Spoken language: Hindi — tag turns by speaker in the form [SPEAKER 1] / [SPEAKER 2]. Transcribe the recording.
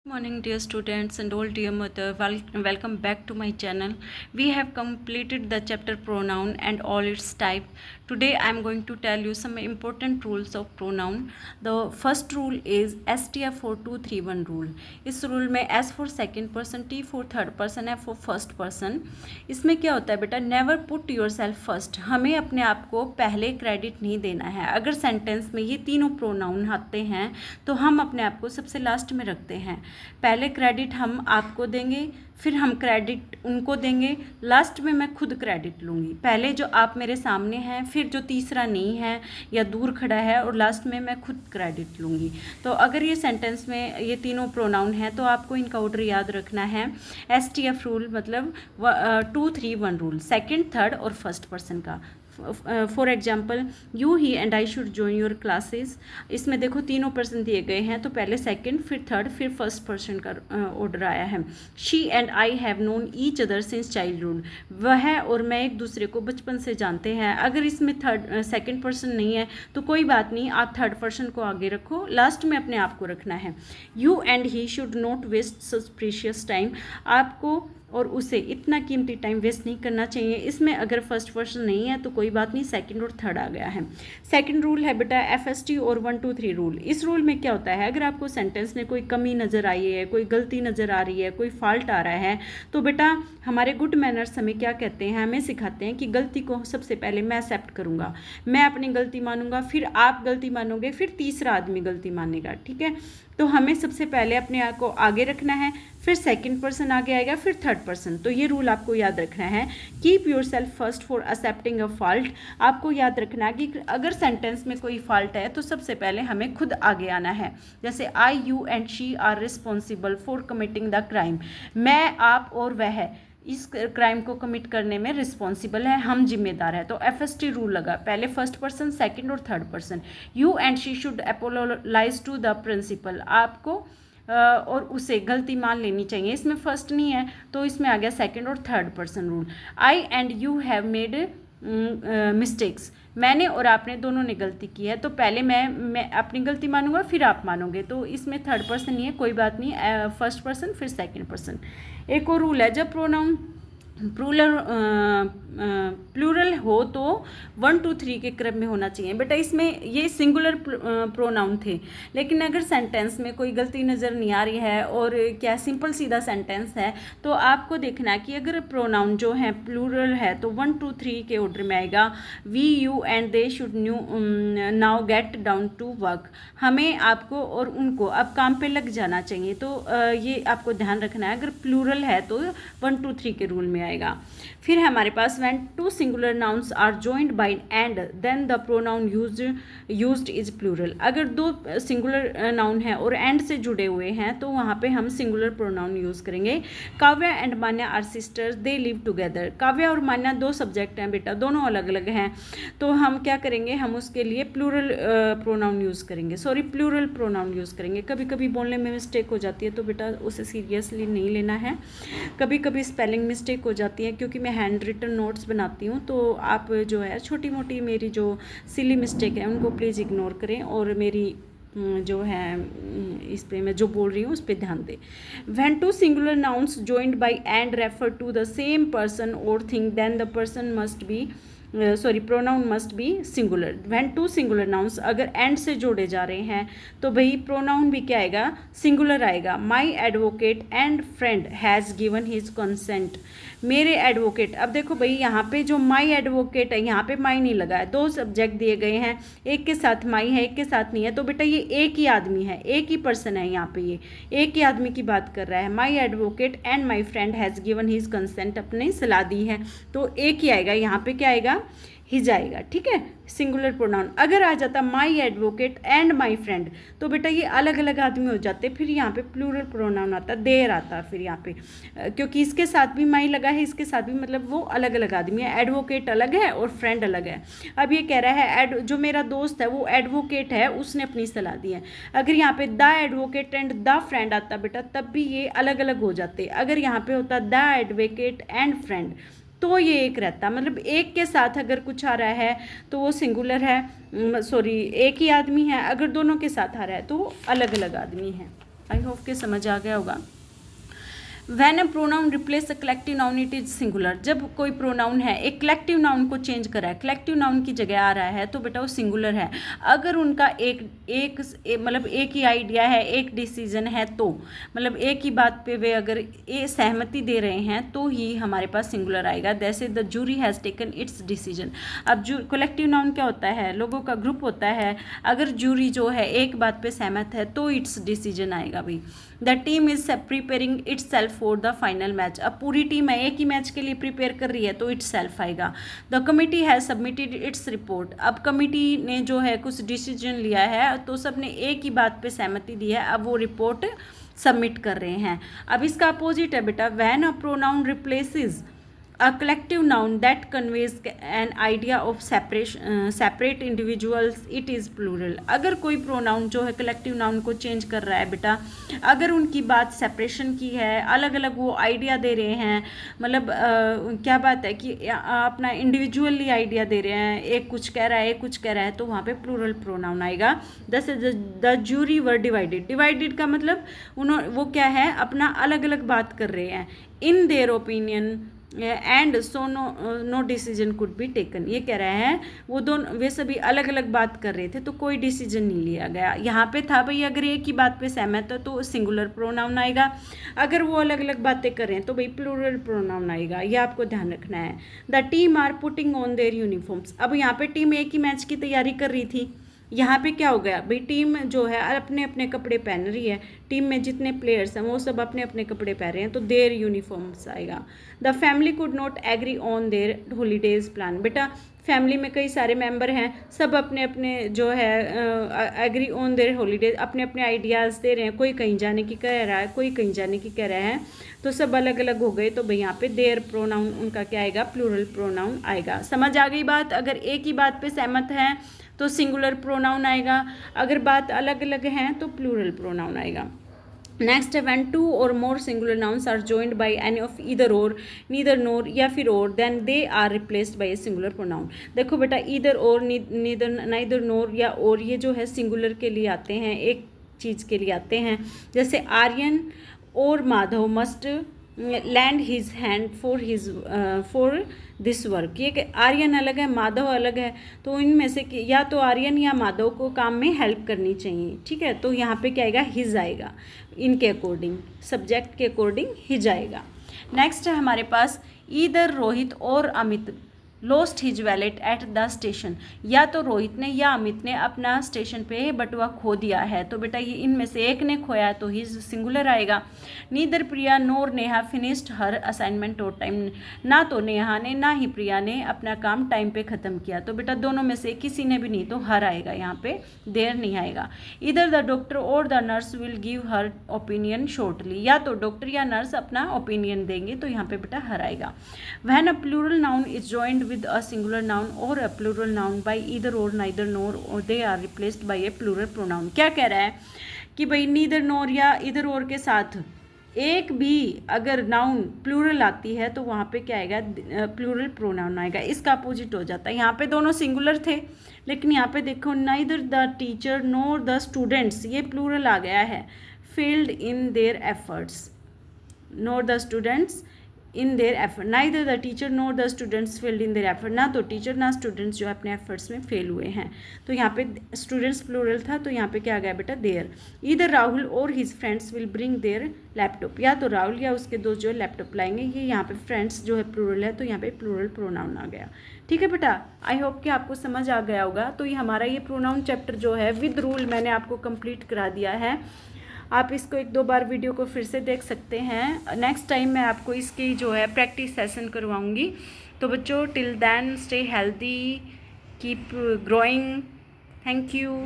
[SPEAKER 1] Morning dear students and all dear mother, welcome back to my channel. We have completed the chapter pronoun and all its type. Today I am going to tell you some important rules of pronoun. The first rule is STF4231 rule. इस रूल में S for second person, T for third person, F for first person. इसमें क्या होता है बेटा, never put your self first. हमें अपने आप को पहले क्रेडिट नहीं देना है. अगर सेंटेंस में ये तीनों प्रोनाउन आते हैं तो हम अपने आप को सबसे लास्ट में रखते हैं. पहले क्रेडिट हम आपको देंगे, फिर हम क्रेडिट उनको देंगे, लास्ट में मैं खुद क्रेडिट लूँगी. पहले जो आप मेरे सामने हैं, फिर जो तीसरा नहीं है या दूर खड़ा है, और लास्ट में मैं खुद क्रेडिट लूँगी. तो अगर ये सेंटेंस में ये तीनों प्रोनाउन हैं तो आपको इनका ऑर्डर याद रखना है. STF रूल मतलब 2-3-1 रूल, सेकंड, थर्ड और फर्स्ट पर्सन का. For example, you he and I should join your classes. इसमें देखो तीनों पर्सन दिए गए हैं, तो पहले सेकंड, फिर थर्ड, फिर फर्स्ट पर्सन का ऑर्डर आया है. She and I have known each other since childhood. वह और मैं एक दूसरे को बचपन से जानते हैं. अगर इसमें सेकंड पर्सन नहीं है तो कोई बात नहीं, आप थर्ड पर्सन को आगे रखो, लास्ट में अपने आप को रखना है. You and he should not waste such precious time. आपको और उसे इतना कीमती टाइम वेस्ट नहीं करना चाहिए. इसमें अगर फर्स्ट पर्सन नहीं है तो कोई बात नहीं, सेकंड और थर्ड आ गया है. सेकंड रूल है बेटा FST और 1-2-3 रूल. इस रूल में क्या होता है, अगर आपको सेंटेंस में कोई कमी नज़र आई है, कोई गलती नज़र आ रही है, कोई फॉल्ट आ रहा है, तो बेटा हमारे गुड मैनर्स हमें क्या कहते हैं, हमें सिखाते हैं कि गलती को सबसे पहले मैं एक्सेप्ट करूँगा, मैं अपनी गलती मानूंगा, फिर आप गलती मानोगे, फिर तीसरा आदमी गलती मानेगा. ठीक है, तो हमें सबसे पहले अपने आप को आगे रखना है, फिर सेकंड पर्सन आगे आएगा, फिर थर्ड पर्सन. तो ये रूल आपको याद रखना है. Keep your self first for accepting a fault. आपको याद रखना है कि अगर सेंटेंस में कोई फॉल्ट है तो सबसे पहले हमें खुद आगे आना है. जैसे I, you and she are responsible for committing the crime. मैं, आप और वह इस क्राइम को कमिट करने में रिस्पॉन्सिबल है, हम जिम्मेदार है. तो FST रूल लगा, पहले फर्स्ट पर्सन, सेकंड और third person. You and she should apologize to the principal. आपको और उसे गलती मान लेनी चाहिए. इसमें फर्स्ट नहीं है तो इसमें आ गया सेकंड और third person rule. I and you have made mistakes. मैंने और आपने दोनों ने गलती की है, तो पहले मैं अपनी गलती मानूंगा, फिर आप मानोगे. तो इसमें थर्ड पर्सन नहीं है, कोई बात नहीं, फर्स्ट पर्सन फिर सेकंड पर्सन. एक और रूल है, जब प्रोनाउन प्लूरल हो तो 1-2-3 के क्रम में होना चाहिए. बेटा इसमें ये सिंगुलर प्रोनाउन थे, लेकिन अगर सेंटेंस में कोई गलती नज़र नहीं आ रही है और क्या सिंपल सीधा सेंटेंस है, तो आपको देखना है कि अगर प्रोनाउन जो है प्लूरल है तो 1-2-3 के ऑर्डर में आएगा. We, you and they should now get down to work. हमें, आपको और उनको अब काम पे लग जाना चाहिए. तो ये आपको ध्यान रखना है. अगर प्लूरल है तो 1-2-3 के रूल में आएगा. फिर हमारे पास when two singular nouns are joined by and then the pronoun used is plural. अगर दो सिंगुलर नाउन है और एंड से जुड़े हुए हैं तो वहाँ पे हम सिंगुलर प्रोनाउन यूज़ करेंगे. Kavya and Manya are sisters, they live together. Kavya और मान्या दो सब्जेक्ट हैं बेटा, दोनों अलग अलग हैं, तो हम क्या करेंगे, हम उसके लिए प्लूरल प्रोनाउन यूज़ करेंगे, प्लूरल प्रोनाउन यूज़ करेंगे. कभी कभी बोलने में मिस्टेक हो जाती है तो बेटा उसे सीरियसली नहीं लेना है. कभी कभी स्पेलिंग मिस्टेक हो जाती है, क्योंकि मैं हैंड रिटन नोट्स बनाती हूँ, तो आप जो है छोटी मोटी मेरी जो सिली मिस्टेक है उनको प्लीज़ इग्नोर करें और मेरी जो है इस पे मैं जो बोल रही हूँ उस पर ध्यान दें. When two singular nouns joined by and refer to the same person or thing then the person must be pronoun must be singular. When two singular nouns अगर एंड से जोड़े जा रहे हैं तो भाई प्रोनाउन भी क्या आएगा, सिंगुलर आएगा. My advocate and friend has given his consent. मेरे एडवोकेट, अब देखो भाई यहाँ पे जो माई एडवोकेट है, यहाँ पे माई नहीं लगा है, दो सब्जेक्ट दिए गए हैं, एक के साथ माई है, एक के साथ नहीं है, तो बेटा ये एक ही आदमी है, एक ही पर्सन है. यहाँ पे ये एक ही आदमी की बात कर रहा है. My advocate and my friend has given his consent, अपनी सलाह दी है, तो एक ही आएगा. यहाँ पे क्या आएगा, ही जाएगा. ठीक है, सिंगुलर प्रोनाउन. अगर आ जाता माई एडवोकेट एंड माई फ्रेंड तो बेटा ये अलग अलग आदमी हो जाते, फिर यहाँ पे प्लूरल प्रोनाउन आता, देर आता. फिर यहाँ पे क्योंकि इसके साथ भी माई लगा है, इसके साथ भी, मतलब वो अलग अलग आदमी है. एडवोकेट अलग है और फ्रेंड अलग है. अब ये कह रहा है जो मेरा दोस्त है वो एडवोकेट है, उसने अपनी सलाह दी है. अगर यहाँ पे the advocate and the friend आता बेटा तब भी ये अलग अलग हो जाते. अगर यहाँ पे होता द एडवोकेट एंड फ्रेंड तो ये एक रहता, मतलब एक के साथ अगर कुछ आ रहा है तो वो सिंगुलर है, एक ही आदमी है. अगर दोनों के साथ आ रहा है तो वो अलग अलग आदमी है. आई होप कि समझ आ गया होगा। When a pronoun replace a collective noun it is singular। जब कोई प्रोनाउन है एक कलेक्टिव नाउन को चेंज करा है, कलेक्टिव नाउन की जगह आ रहा है, तो बेटा वो सिंगुलर है। अगर उनका मतलब एक ही आइडिया है, एक डिसीजन है, तो मतलब एक ही बात पे वे अगर सहमति दे रहे हैं तो ही हमारे पास सिंगुलर आएगा। जैसे the jury has taken its decision. अब कलेक्टिव नाउन क्या होता है? लोगों का ग्रुप होता है। अगर जूरी जो है एक बात पे सहमत है तो इट्स डिसीजन आएगा भाई। The team is preparing it's self for the final match. अब पूरी टीम है एक ही मैच के लिए प्रिपेयर कर रही है तो इट्स सेल्फ आएगा। The committee has submitted its report. अब कमिटी ने जो है कुछ डिसीजन लिया है तो सबने एक ही बात पे सहमति दी है, अब वो रिपोर्ट सबमिट कर रहे हैं। अब इसका अपोजिट है बेटा, when a pronoun replaces a collective noun that conveys an idea of separate individuals it is plural। अगर कोई प्रोनाउन जो है कलेक्टिव नाउन को चेंज कर रहा है बेटा, अगर उनकी बात सेपरेशन की है, अलग अलग वो आइडिया दे रहे हैं, मतलब क्या बात है कि अपना इंडिविजुअली आइडिया दे रहे हैं, एक कुछ कह रहा है एक कुछ कह रहा है, तो वहाँ पे प्लूरल प्रोनाउन आएगा। जैसे the jury were divided. Divided का मतलब वो क्या है, अपना अलग अलग बात कर रहे हैं। In their opinion and so no decision could be taken. ये कह रहा है वे सभी अलग अलग बात कर रहे थे तो कोई डिसीजन नहीं लिया गया। यहाँ पे था भाई अगर एक ही बात पे सहमत हो तो सिंगुलर प्रोनाउन आएगा, अगर वो अलग अलग बातें कर रहे हैं तो भाई प्लूरल प्रोनाउन आएगा। ये आपको ध्यान रखना है। The team are putting on their uniforms. अब यहाँ पे टीम एक ही मैच की तैयारी कर रही थी, यहाँ पे क्या हो गया भाई, टीम जो है अपने अपने कपड़े पहन रही है। टीम में जितने प्लेयर्स हैं वो सब अपने अपने कपड़े पहन रहे हैं तो देयर यूनिफॉर्म्स आएगा। The family could not agree on their holidays plan. बेटा फैमिली में कई सारे मेंबर हैं, सब अपने अपने जो है एग्री ऑन देयर हॉलीडेज, अपने अपने आइडियाज़ दे रहे हैं। कोई कहीं जाने की कह रहा है, कोई कहीं जाने की कह रहा है, तो सब अलग अलग हो गए। तो भाई यहाँ पे देयर प्रोनाउन उनका क्या आएगा, प्लूरल प्रोनाउन आएगा। समझ आ गई बात? अगर एक ही बात पे सहमत हैं तो सिंगुलर प्रोनाउन आएगा, अगर बात अलग अलग हैं तो प्लूरल प्रोनाउन आएगा। नेक्स्ट है when two or more singular nouns are joined by any of either or, neither nor या फिर और, then they are replaced by a singular pronoun. देखो बेटा ईदर और, नीदर, नाइदर नोर या और, ये जो है सिंगुलर के लिए आते हैं, एक चीज़ के लिए आते हैं। जैसे आर्यन और Madhav must land his hand for this work. ये आर्यन अलग है माधव अलग है, तो इनमें से या तो आर्यन या माधव को काम में हेल्प करनी चाहिए। ठीक है, तो यहाँ पे क्या आएगा, हिज आएगा। इनके अकॉर्डिंग, सब्जेक्ट के अकॉर्डिंग हिज आएगा। नेक्स्ट है हमारे पास ईदर रोहित और Amit lost his wallet at the station. या तो रोहित ने या अमित ने अपना स्टेशन पे बटुआ खो दिया है, तो बेटा ये इनमें से एक ने खोया तो हिज सिंगुलर आएगा। नीदर प्रिया नोर नेहा फिनिश्ड हर असाइनमेंट और टाइम। ना तो नेहा ने ना ही प्रिया ने अपना काम टाइम पे ख़त्म किया, तो बेटा दोनों में से किसी ने भी नहीं, तो हर आएगा। यहाँ पे देर नहीं आएगा। इधर द डॉक्टर और the nurse will give her opinion shortly. या तो डॉक्टर या नर्स अपना ओपिनियन देंगे, तो यहाँ पे बेटा हर आएगा। When a plural noun is joined with a singular noun or a plural noun by either or, neither nor, or they are replaced by a plural pronoun। क्या कह रहा है कि भाई नीदर नोर या इधर और के साथ एक भी अगर नाउन प्लूरल आती है तो वहाँ पे क्या आएगा, प्लूरल प्रोनाउन आएगा। इसका अपोजिट हो जाता है। यहाँ पे दोनों सिंगुलर थे, लेकिन यहाँ पे देखो neither the teacher NOR the students, ये प्लूरल आ गया है। Failed in their efforts, NOR the students in their effort, neither the teacher NOR the students failed in their effort. ना तो टीचर ना स्टूडेंट्स जो है अपने एफर्ट्स में फेल हुए हैं, तो यहाँ पे स्टूडेंट्स प्लूरल था, तो यहाँ पे क्या आ गया बेटा, देयर। ईदर राहुल और his friends will bring their laptop. या तो राहुल या उसके दोस्त जो है लैपटॉप लाएंगे। ये यहाँ पे फ्रेंड्स जो है प्लूरल है, तो यहाँ पे प्लूरल प्रोनाउन आ गया। ठीक है बेटा, आई होप कि आपको समझ आ गया होगा। तो ये हमारा ये प्रोनाउन चैप्टर जो है विद रूल मैंने आपको कंप्लीट करा दिया है। आप इसको एक दो बार वीडियो को फिर से देख सकते हैं। नेक्स्ट टाइम मैं आपको इसकी जो है प्रैक्टिस सेशन करवाऊंगी। तो बच्चों till then stay healthy, keep growing. Thank you.